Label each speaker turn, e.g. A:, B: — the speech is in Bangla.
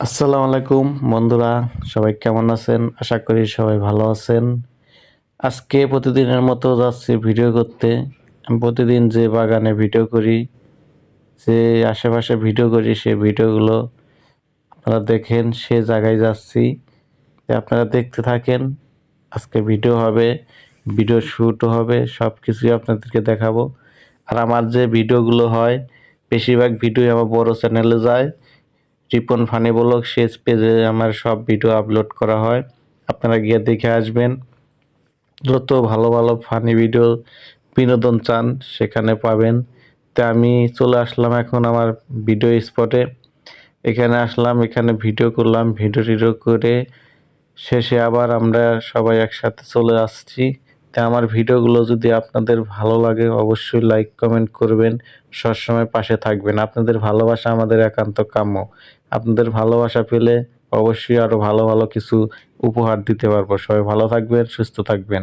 A: আসসালামু আলাইকুম বন্ধুরা, সবাই কেমন আছেন? আশা করি সবাই ভালো আছেন। আজকে প্রতিদিনের মতো যাচ্ছি ভিডিও করতে। আমি প্রতিদিন যে বাগানে ভিডিও করি, যে আশেপাশে ভিডিও করি, সেই ভিডিওগুলো আপনারা দেখেন, সে জায়গায় যাচ্ছি। আপনারা দেখতে থাকেন। আজকে ভিডিও হবে, ভিডিও শ্যুটও হবে, সব কিছুই আপনাদেরকে দেখাবো। আর আমার যে ভিডিওগুলো হয়, বেশিরভাগ ভিডিওই আমার বড় চ্যানেলে যায়। রিপন ফানি ব্লগ শেষ পেজে আমার সব ভিডিও আপলোড করা হয়। আপনারা গিয়ে দেখে আসবেন। যত ভালো ভালো ফানি ভিডিও বিনোদন চান সেখানে পাবেন। তো আমি চলে আসলাম এখন আমার ভিডিও স্পটে। এখানে আসলাম, এখানে ভিডিও করলাম, ভিডিও টিডিও করে শেষে আবার আমরা সবাই একসাথে চলে আসছি। তো আমার ভিডিওগুলো যদি আপনাদের ভালো লাগে অবশ্যই লাইক কমেন্ট করবেন, সবসময় পাশে থাকবেন। আপনাদের ভালোবাসা আমাদের একান্ত কাম্য। আপনাদের ভালোবাসা পেলে অবশ্যই আরো ভালো ভালো কিছু উপহার দিতে পারবো। সবাই ভালো থাকবেন, সুস্থ থাকবেন।